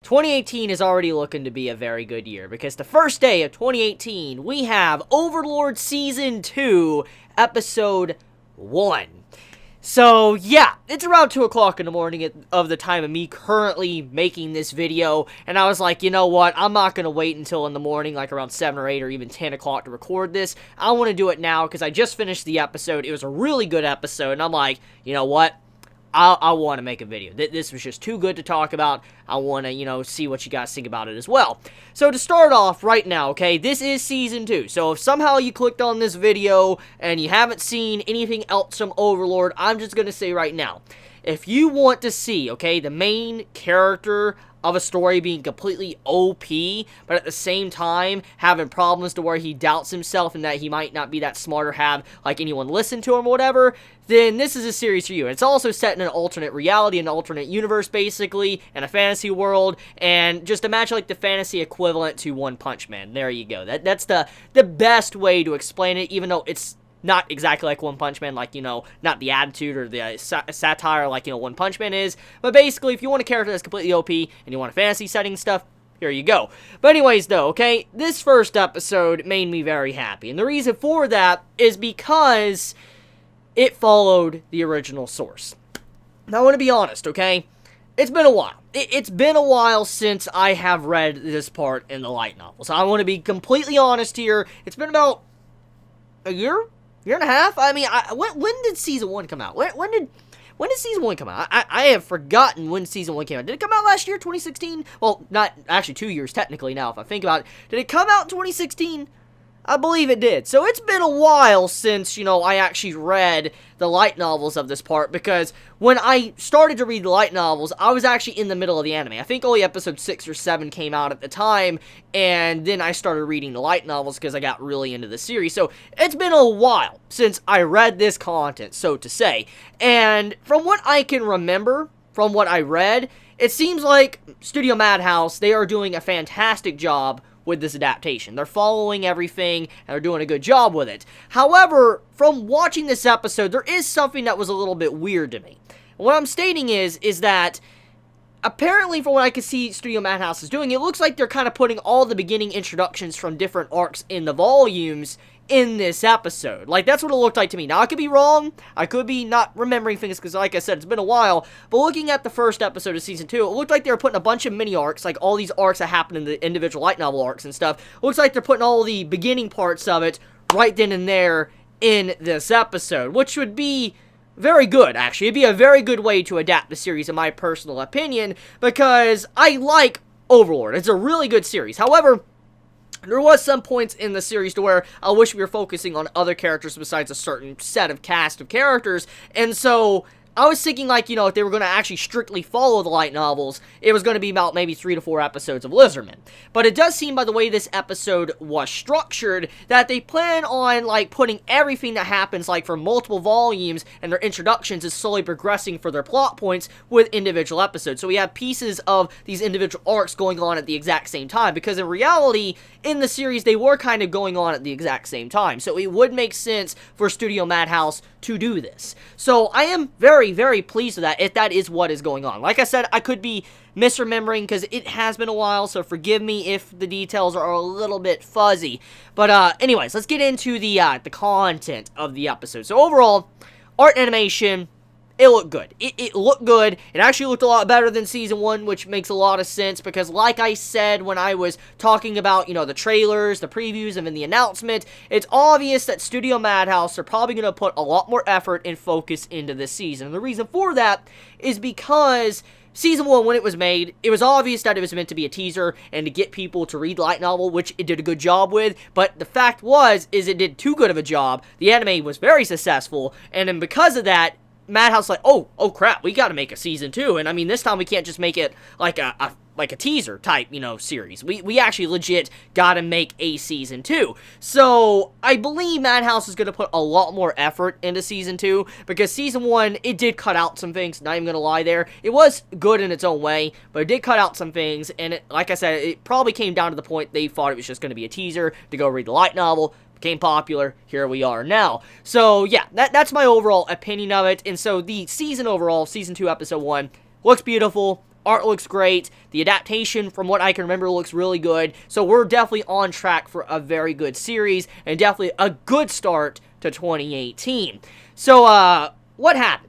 ...2018 is already looking to be a very good year, because the first day of 2018, we have Overlord Season 2, Episode 1. So, yeah, it's around 2 o'clock in the morning of the time of me currently making this video, and I was like, you know what, I'm not going to wait until in the morning, like around 7 or 8 or even 10 o'clock to record this. I want to do it now, because I just finished the episode. It was a really good episode, and I'm like, you know what? I want to make a video. This was just too good to talk about. I want to, see what you guys think about it as well. So to start off right now, okay, this is Season 2. So if somehow you clicked on this video and you haven't seen anything else from Overlord, I'm just going to say right now, if you want to see, okay, the main character of a story being completely OP, but at the same time having problems to where he doubts himself and that he might not be that smart or have, like, anyone listen to him or whatever, then this is a series for you. It's also set in an alternate reality, an alternate universe, basically, and a fantasy world, and just imagine, like, the fantasy equivalent to One Punch Man. There you go. That's the best way to explain it, even though it's not exactly like One Punch Man, like, not the attitude or the satire like, One Punch Man is. But basically, if you want a character that's completely OP and you want a fantasy setting stuff, here you go. But anyways, though, okay, this first episode made me very happy. And the reason for that is because it followed the original source. Now, I want to be honest, okay? It's been a while. It's been a while since I have read this part in the light novel. So I want to be completely honest here. It's been about a year and a half? I mean, when did Season 1 come out? When did Season 1 come out? I have forgotten when Season 1 came out. Did it come out last year, 2016? Well, not, actually 2 years technically now, if I think about it. Did it come out in 2016? I believe it did. So it's been a while since, I actually read the light novels of this part, because when I started to read the light novels, I was actually in the middle of the anime. I think only episode 6 or 7 came out at the time, and then I started reading the light novels because I got really into the series. So it's been a while since I read this content, so to say. And from what I can remember, from what I read, it seems like Studio Madhouse, they are doing a fantastic job with this adaptation. They're following everything, and they're doing a good job with it. However, from watching this episode, there is something that was a little bit weird to me. What I'm stating is that apparently, from what I can see Studio Madhouse is doing, it looks like they're kind of putting all the beginning introductions from different arcs in the volumes in this episode. Like, that's what it looked like to me. Now, I could be wrong. I could be not remembering things, because like I said, it's been a while. But looking at the first episode of Season 2, it looked like they were putting a bunch of mini-arcs, like all these arcs that happen in the individual light novel arcs and stuff. It looks like they're putting all the beginning parts of it right then and there in this episode, which would be very good, actually. It'd be a very good way to adapt the series, in my personal opinion, because I like Overlord. It's a really good series. However, there was some points in the series to where I wish we were focusing on other characters besides a certain set of cast of characters, and so I was thinking, like, if they were going to actually strictly follow the light novels, it was going to be about maybe 3 to 4 episodes of Lizardman. But it does seem, by the way this episode was structured, that they plan on, like, putting everything that happens, like, for multiple volumes, and their introductions is slowly progressing for their plot points with individual episodes. So we have pieces of these individual arcs going on at the exact same time, because in reality, in the series, they were kind of going on at the exact same time. So it would make sense for Studio Madhouse to do this. So I am very, very pleased with that, if that is what is going on. Like I said, I could be misremembering, because it has been a while, so forgive me if the details are a little bit fuzzy. But anyways, let's get into the content of the episode. So overall, art and animation, it looked good. It looked good. It actually looked a lot better than Season 1, which makes a lot of sense, because like I said when I was talking about, the trailers, the previews, and then the announcement, it's obvious that Studio Madhouse are probably going to put a lot more effort and focus into this season. And the reason for that is because Season 1, when it was made, it was obvious that it was meant to be a teaser and to get people to read the light novel, which it did a good job with, but the fact is it did too good of a job. The anime was very successful, and then because of that, Madhouse like, oh crap, we gotta make a Season 2, and I mean, this time we can't just make it like a teaser type, series. We actually legit gotta make a Season 2. So, I believe Madhouse is gonna put a lot more effort into Season 2, because Season 1, it did cut out some things, not even gonna lie there. It was good in its own way, but it did cut out some things, and like I said, it probably came down to the point they thought it was just gonna be a teaser to go read the light novel. became popular, here we are now. So, yeah, that's my overall opinion of it. And so, the season overall, Season 2, Episode 1, looks beautiful. Art looks great. The adaptation, from what I can remember, looks really good. So, we're definitely on track for a very good series, and definitely a good start to 2018. So, what happened?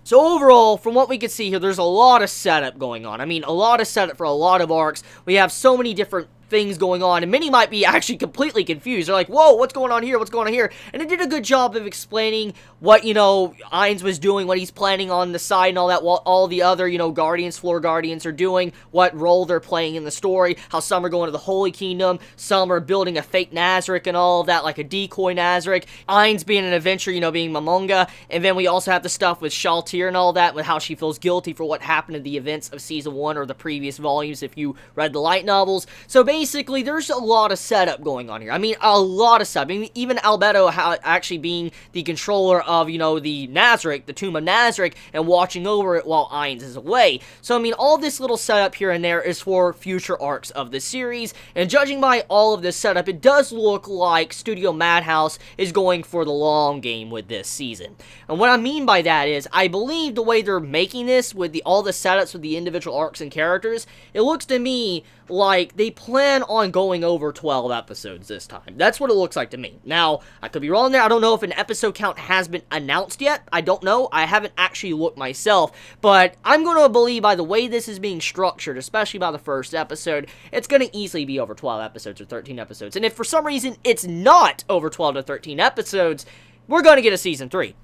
So overall, from what we can see here, there's a lot of setup going on. I mean, a lot of setup for a lot of arcs. We have so many different things going on, and many might be actually completely confused. They're like, whoa, what's going on here? What's going on here? And it did a good job of explaining what, Ainz was doing, what he's planning on the side and all that, while all the other, Guardians, Floor Guardians are doing, what role they're playing in the story, how some are going to the Holy Kingdom, some are building a fake Nazarick and all of that, like a decoy Nazarick, Ainz being an adventurer, being Momonga, and then we also have the stuff with Shaltir and all that, with how she feels guilty for what happened in the events of Season 1 or the previous volumes if you read the light novels. So basically, there's a lot of setup going on here. I mean, a lot of setup. I mean, even Albedo actually being the controller of, the Nazarick, the Tomb of Nazarick, and watching over it while Ainz is away. So, I mean, all this little setup here and there is for future arcs of the series, and judging by all of this setup, it does look like Studio Madhouse is going for the long game with this season. And what I mean by that is, I believe the way they're making this, with all the setups with the individual arcs and characters, it looks to me like they plan on going over 12 episodes this time. That's what it looks like to me. Now, I could be wrong there. I don't know if an episode count has been announced yet. I don't know. I haven't actually looked myself. But I'm going to believe by the way this is being structured, especially by the first episode, it's going to easily be over 12 episodes or 13 episodes. And if for some reason it's not over 12 to 13 episodes, we're going to get a Season 3.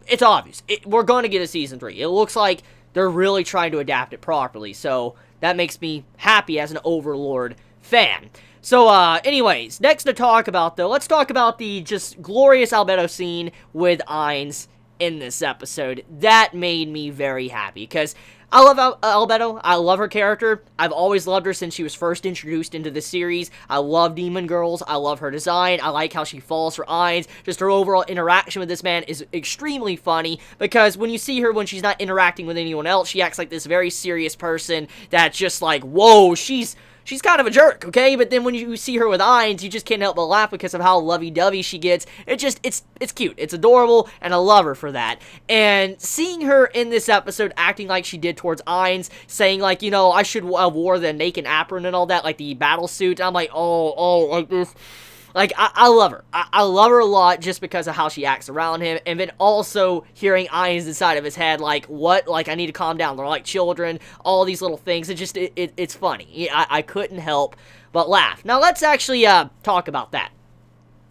It's obvious. We're going to get a Season 3. It looks like they're really trying to adapt it properly. So that makes me happy as an Overlord fan. So, anyways, next to talk about, though, let's talk about the just glorious Albedo scene with Ainz in this episode. That made me very happy, because I love Albedo. I love her character. I've always loved her since she was first introduced into the series. I love Demon Girls. I love her design. I like how she falls for Ainz. Just her overall interaction with this man is extremely funny, because when you see her when she's not interacting with anyone else, she acts like this very serious person that's just like, whoa, she's kind of a jerk, okay? But then when you see her with Ainz, you just can't help but laugh because of how lovey-dovey she gets. It's cute. It's adorable, and I love her for that. And seeing her in this episode acting like she did towards Ainz, saying like, I should have wore the naked apron and all that, like the battle suit. I'm like, oh, like this. Like, I love her. I love her a lot just because of how she acts around him. And then also hearing Ainz inside of his head, like, what? Like, I need to calm down. They're like children. All these little things. It's funny. I couldn't help but laugh. Now, let's actually talk about that.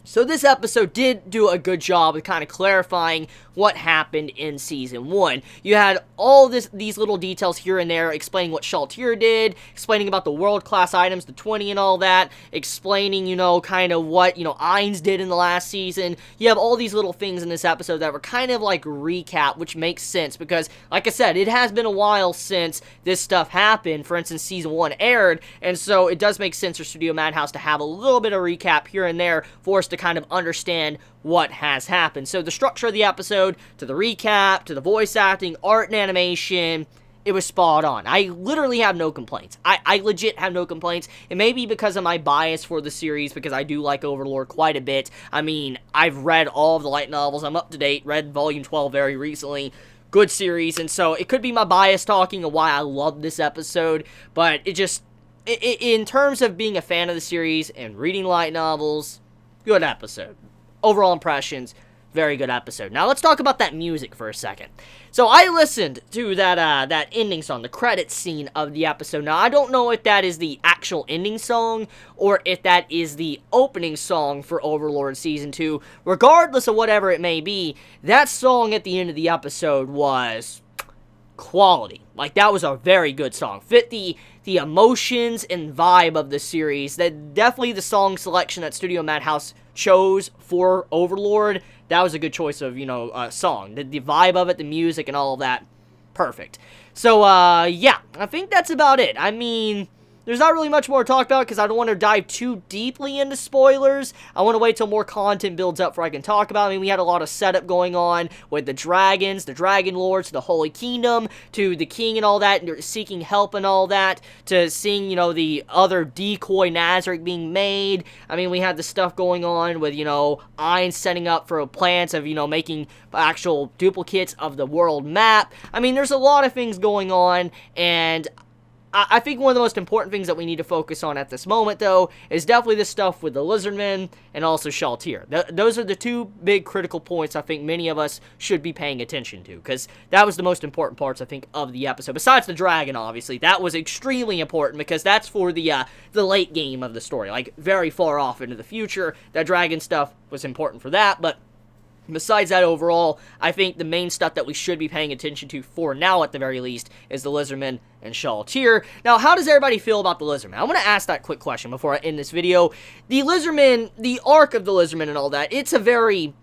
So this episode did do a good job of kind of clarifying what happened in Season 1. You had all these little details here and there, explaining what Shaltir did, explaining about the world-class items, the 20 and all that, explaining, kind of what, Ainz did in the last season. You have all these little things in this episode that were kind of like recap, which makes sense, because, like I said, it has been a while since this stuff happened. For instance, Season 1 aired, and so it does make sense for Studio Madhouse to have a little bit of recap here and there for us to kind of understand what has happened. So the structure of the episode, to the recap, to the voice acting, art and animation, it was spot on. I literally have no complaints. I legit have no complaints. It may be because of my bias for the series, because I do like Overlord quite a bit. I mean, I've read all of the light novels. I'm up to date. Read Volume 12 very recently. Good series, and so it could be my bias talking of why I love this episode, but in terms of being a fan of the series and reading light novels, good episode. Overall impressions, very good episode. Now let's talk about that music for a second. So I listened to that ending song, the credits scene of the episode. Now I don't know if that is the actual ending song or if that is the opening song for Overlord Season 2. Regardless of whatever it may be, that song at the end of the episode was quality. Like, that was a very good song. Fit the emotions and vibe of the series. That definitely the song selection that Studio Madhouse chose for Overlord. That was a good choice of, song. The vibe of it, the music, and all of that. Perfect. So, yeah. I think that's about it. I mean, there's not really much more to talk about because I don't want to dive too deeply into spoilers. I want to wait till more content builds up before I can talk about it. I mean, we had a lot of setup going on with the dragons, the dragon lords, the Holy Kingdom, to the king and all that, and seeking help and all that, to seeing, you know, the other decoy Nazarick being made. I mean, we had the stuff going on with, you know, Ein setting up for plans of, you know, making actual duplicates of the world map. I mean, there's a lot of things going on, and I think one of the most important things that we need to focus on at this moment, though, is definitely this stuff with the Lizardmen and also Shaltir. Those are the two big critical points I think many of us should be paying attention to, because that was the most important parts, I think, of the episode. Besides the dragon, obviously, that was extremely important, because that's for the late game of the story, like, very far off into the future. That dragon stuff was important for that, but besides that, overall, I think the main stuff that we should be paying attention to for now, at the very least, is the Lizardmen and Shaltir. Now, how does everybody feel about the Lizardmen? I want to ask that quick question before I end this video. The Lizardmen, the arc of the Lizardmen and all that, it's a very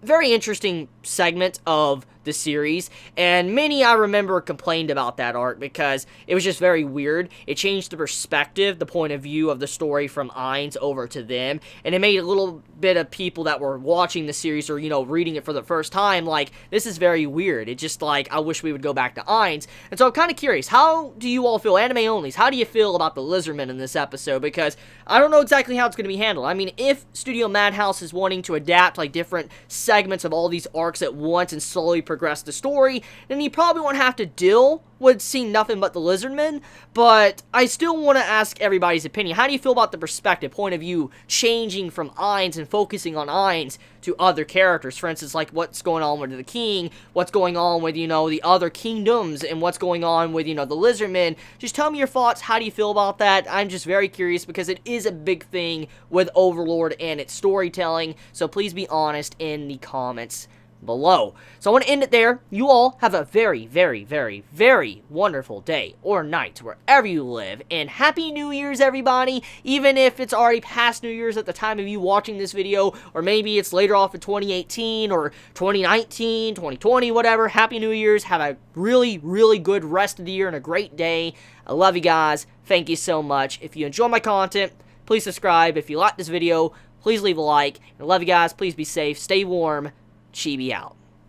interesting segment of the series, and many, I remember, complained about that arc because it was just very weird. It changed the perspective, the point of view of the story from Ainz over to them, and it made a little bit of people that were watching the series or, you know, reading it for the first time, like, this is very weird. It just, like, I wish we would go back to Ainz. And so I'm kind of curious, how do you all feel, anime onlys, how do you feel about the Lizardmen in this episode? Because I don't know exactly how it's going to be handled. I mean, if Studio Madhouse is wanting to adapt, like, different segments of all these arcs at once and slowly progress the story, then you probably won't have to deal with seeing nothing but the Lizardmen, but I still want to ask everybody's opinion. How do you feel about the perspective, point of view, changing from Ainz and focusing on Ainz to other characters? For instance, like, what's going on with the king, what's going on with, you know, the other kingdoms, and what's going on with, you know, the Lizardmen. Just tell me your thoughts. How do you feel about that? I'm just very curious because it is a big thing with Overlord and its storytelling, so please be honest in the comments below. So I want to end it there. You all have a very, very, very, very wonderful day or night wherever you live, and Happy New Year's, everybody. Even if it's already past New Year's at the time of you watching this video, or maybe it's later off in 2018 or 2019, 2020, whatever. Happy New Year's. Have a really, really good rest of the year and a great day. I love you guys. Thank you so much. If you enjoy my content, please subscribe. If you like this video, please leave a like. I love you guys. Please be safe. Stay warm. Chibi out.